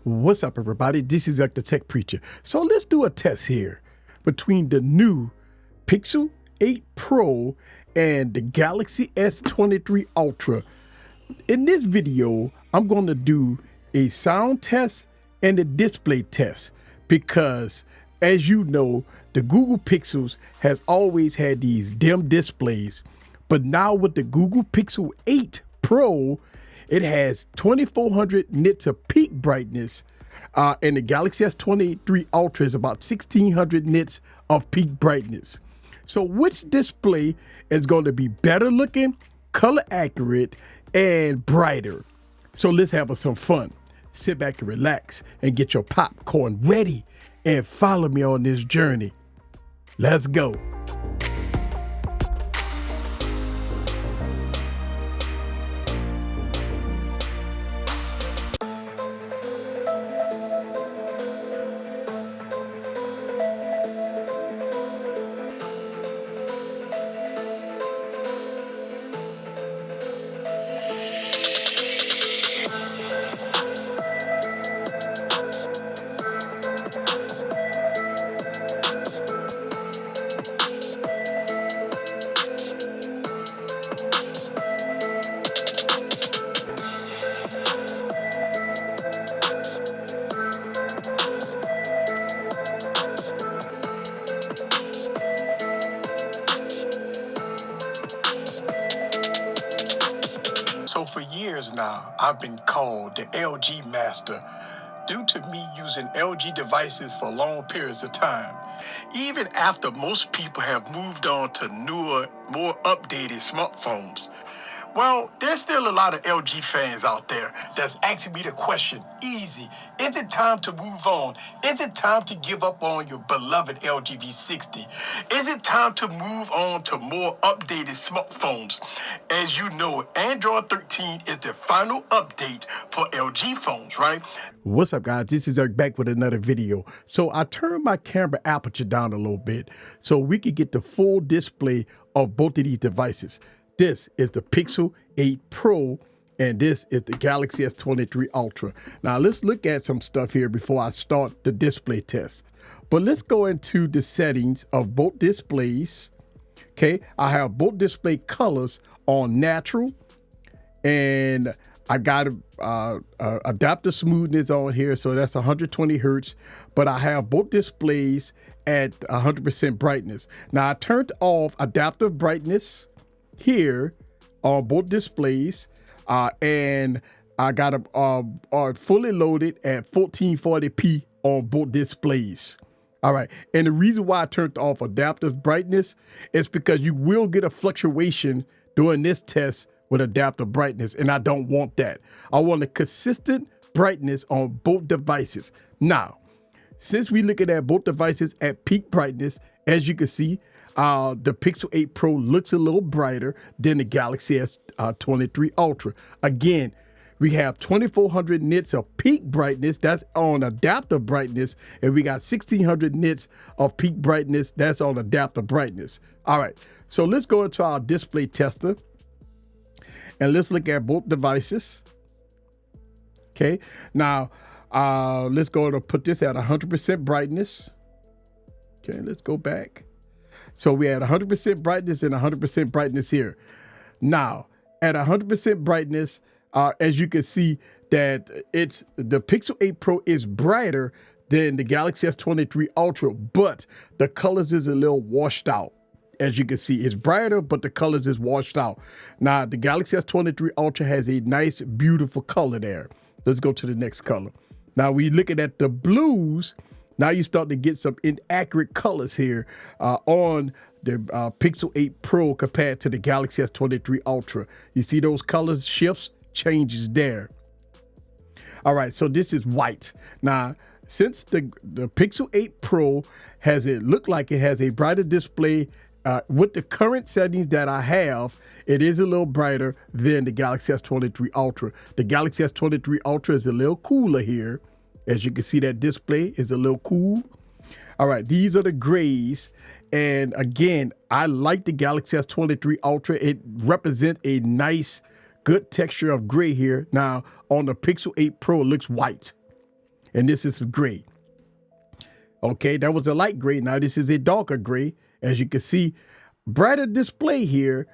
What's up, everybody? This is the Tech Preacher. So let's do a test here between the new Pixel 8 Pro and the Galaxy S23 Ultra. In this video, I'm going to do a sound test and a display test because, as you know, the Google Pixels has always had these dim displays, but now with the Google Pixel 8 Pro, it has 2400 nits of peak brightness, and the Galaxy S23 Ultra is about 1600 nits of peak brightness. So which display is going to be better looking, color accurate, and brighter? So let's have some fun. Sit back and relax and get your popcorn ready and follow me on this journey. Let's go. So for years now, I've been called the LG master due to me using LG devices for long periods of time. Even after most people have moved on to newer, more updated smartphones. Well, there's still a lot of LG fans out there that's asking me the question, Easy, is it time to move on? Is it time to give up on your beloved LG V60? Is it time to move on to more updated smartphones? As you know, Android 13 is the final update for LG phones, right? What's up, guys? This is Eric back with another video. So I turned my camera aperture down a little bit so we could get the full display of both of these devices. This is the Pixel 8 Pro, and this is the Galaxy S23 Ultra. Now, let's look at some stuff here before I start the display test. But let's go into the settings of both displays. Okay, I have both display colors on natural, and I got adaptive smoothness on here, so that's 120 hertz. But I have both displays at 100% brightness. Now, I turned off adaptive brightness here on both displays, and I got a fully loaded at 1440p on both displays. All right, and the reason why I turned off adaptive brightness is because you will get a fluctuation during this test with adaptive brightness, and I don't want that. I want a consistent brightness on both devices. Now, since we looking at both devices at peak brightness, as you can see, the Pixel 8 Pro looks a little brighter than the Galaxy S23 Ultra. Again, we have 2400 nits of peak brightness, that's on adaptive brightness, and we got 1600 nits of peak brightness, that's on adaptive brightness. All right, so let's go into our display tester and let's look at both devices. Okay, now let's go to put this at 100% brightness. Okay, let's go back. So we had 100% brightness and 100% brightness here. Now, at 100% brightness, as you can see that the Pixel 8 Pro is brighter than the Galaxy S23 Ultra, but the colors is a little washed out. As you can see, it's brighter, but the colors is washed out. Now, the Galaxy S23 Ultra has a nice, beautiful color there. Let's go to the next color. Now, we looking at the blues. Now you start to get some inaccurate colors here on the Pixel 8 Pro compared to the Galaxy S23 Ultra. You see those colors shifts, changes there. All right, so this is white. Now, since the Pixel 8 Pro look like it has a brighter display, with the current settings that I have, it is a little brighter than the Galaxy S23 Ultra. The Galaxy S23 Ultra is a little cooler here. As you can see, that display is a little cool. All right, these are the grays. And again, I like the Galaxy S23 Ultra. It represents a nice, good texture of gray here. Now, on the Pixel 8 Pro, it looks white. and this is gray. Okay, that was a light gray. Now this is a darker gray. As you can see, brighter display here,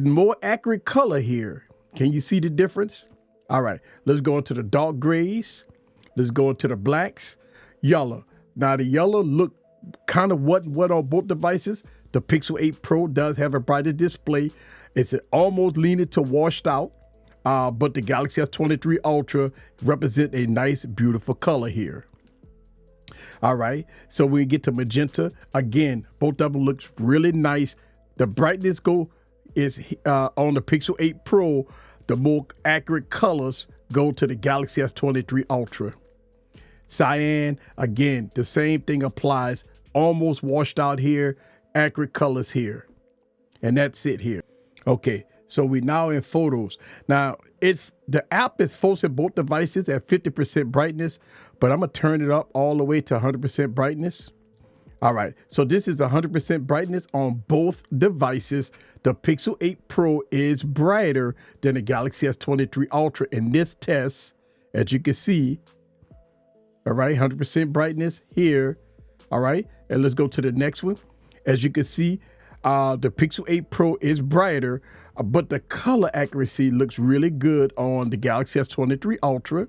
more accurate color here. Can you see the difference? All right, let's go into the dark grays. Let's go into the blacks. Yellow. Now the yellow look kind of what on both devices. The Pixel 8 Pro does have a brighter display. It's almost leaning to washed out, but the Galaxy S23 Ultra represent a nice, beautiful color here. All right, so we get to magenta. Again, both of them looks really nice. The brightness is on the Pixel 8 Pro. The more accurate colors go to the Galaxy S23 Ultra. Cyan, again, the same thing applies. Almost washed out here, accurate colors here. And that's it here. Okay, so we now in photos. Now, the app is forcing both devices at 50% brightness, but I'm gonna turn it up all the way to 100% brightness. All right, so this is 100% brightness on both devices. The Pixel 8 Pro is brighter than the Galaxy S23 Ultra in this test, as you can see. All right, 100% brightness here. All right, and let's go to the next one. As you can see, the Pixel 8 Pro is brighter, but the color accuracy looks really good on the Galaxy S23 Ultra.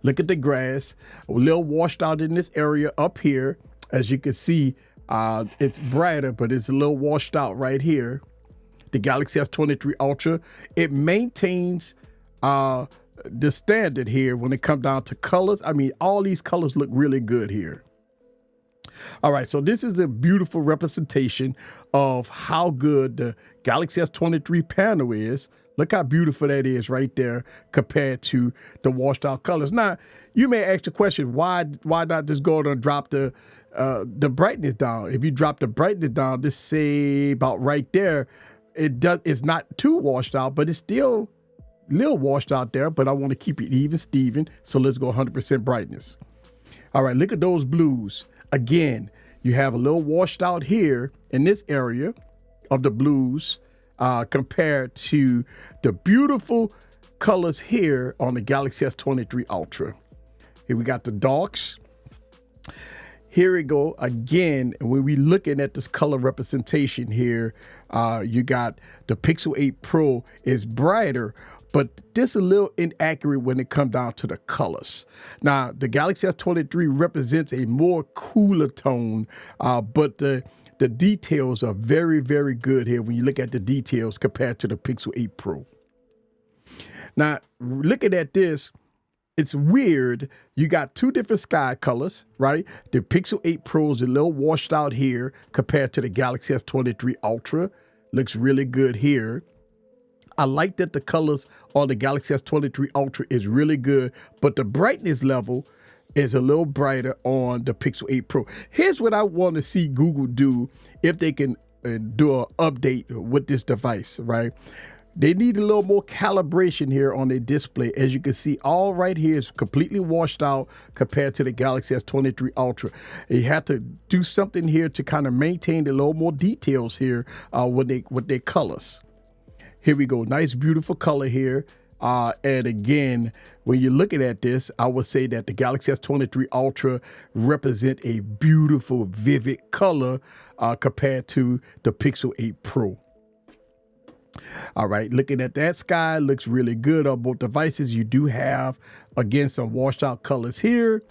Look at the grass, a little washed out in this area up here. As you can see, it's brighter, but it's a little washed out right here. The Galaxy S23 Ultra, it maintains the standard here when it comes down to colors. I mean, all these colors look really good here. All right, so this is a beautiful representation of how good the Galaxy S23 panel is. Look how beautiful that is right there compared to the washed out colors. Now, you may ask the question, why not just go and drop the brightness down? If you drop the brightness down, just say about right there, it's not too washed out, but it's still a little washed out there, but I want to keep it even Steven. So let's go 100% brightness. All right, look at those blues. Again, you have a little washed out here in this area of the blues compared to the beautiful colors here on the Galaxy S23 Ultra. Here we got the darks. Here we go again. When we looking at this color representation here, you got the Pixel 8 Pro is brighter, but this is a little inaccurate when it comes down to the colors. Now, the Galaxy S23 represents a more cooler tone, but the details are very, very good here when you look at the details compared to the Pixel 8 Pro. Now, looking at this, it's weird. You got two different sky colors, right? The Pixel 8 Pro is a little washed out here compared to the Galaxy S23 Ultra. Looks really good here. I like that the colors on the Galaxy S23 Ultra is really good, but the brightness level is a little brighter on the Pixel 8 Pro. Here's what I want to see Google do if they can do an update with this device, right? They need a little more calibration here on their display. As you can see, all right here is completely washed out compared to the Galaxy S23 Ultra. You have to do something here to kind of maintain a little more details here with their colors. Here we go. Nice, beautiful color here. And again, when you're looking at this, I would say that the Galaxy S23 Ultra represent a beautiful, vivid color compared to the Pixel 8 Pro. All right, looking at that sky, looks really good on both devices. You do have, again, some washed out colors here,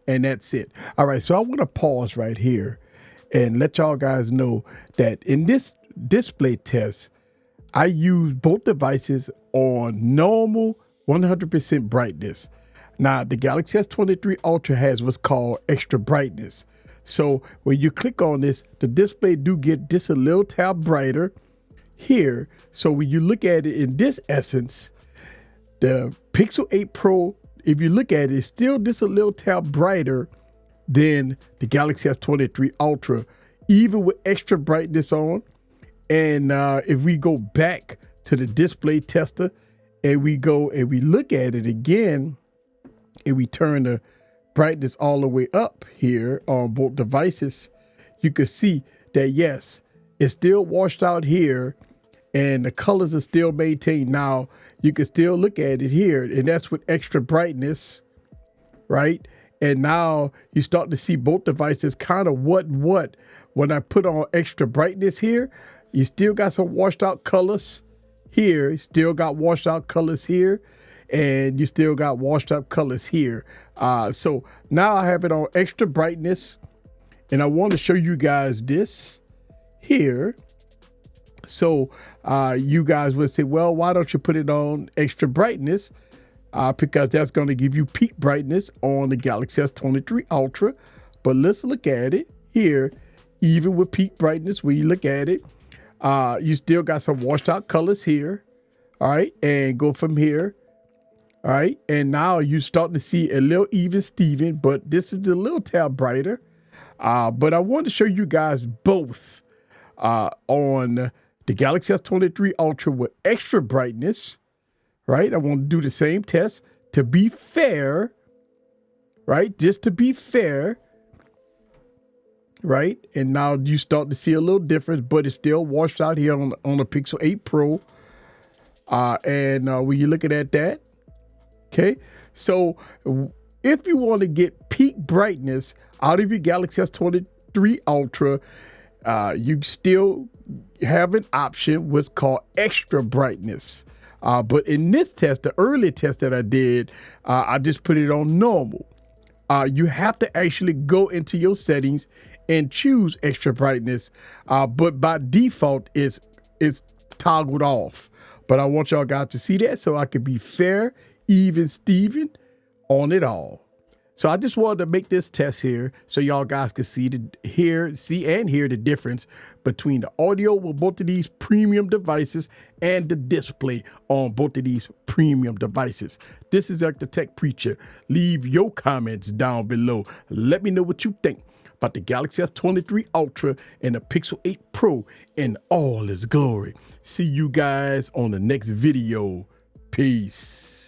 and that's it. All right, so I want to pause right here and let y'all guys know that in this display test, I use both devices on normal 100% brightness. Now, the Galaxy S23 Ultra has what's called extra brightness. So when you click on this, the display do get just a little tab brighter here. So when you look at it in this essence, the Pixel 8 Pro, if you look at it, it's still just a little tab brighter than the Galaxy S23 Ultra, even with extra brightness on. And if we go back to the display tester and we go and we look at it again and we turn the brightness all the way up here on both devices, you can see that, yes, it's still washed out here and the colors are still maintained. Now, you can still look at it here, and that's with extra brightness. right? And now you start to see both devices kind of what. When I put on extra brightness here, you still got some washed out colors here. You still got washed out colors here. And you still got washed up colors here. So now I have it on extra brightness. And I want to show you guys this here. So you guys would say, well, why don't you put it on extra brightness? Because that's going to give you peak brightness on the Galaxy S23 Ultra. But let's look at it here. Even with peak brightness, when you look at it, you still got some washed out colors here. All right. And go from here. All right. And now you start to see a little even Steven, but this is a little tad brighter. But I want to show you guys both on the Galaxy S23 Ultra with extra brightness. Right. I want to do the same test to be fair. Right. Just to be fair. Right. And now you start to see a little difference, but it's still washed out here on the Pixel 8 Pro. And when you're looking at that. OK, so if you want to get peak brightness out of your Galaxy S23 Ultra, you still have an option what's called extra brightness. But in this test, the early test that I did, I just put it on normal. You have to actually go into your settings and choose extra brightness. But by default, it's toggled off. But I want y'all guys to see that so I can be fair, even Steven on it all. So I just wanted to make this test here so y'all guys can see hear the difference between the audio with both of these premium devices and the display on both of these premium devices. This is Eric the Tech Preacher. Leave your comments down below. Let me know what you think about the Galaxy S23 Ultra and the Pixel 8 Pro in all its glory. See you guys on the next video. Peace.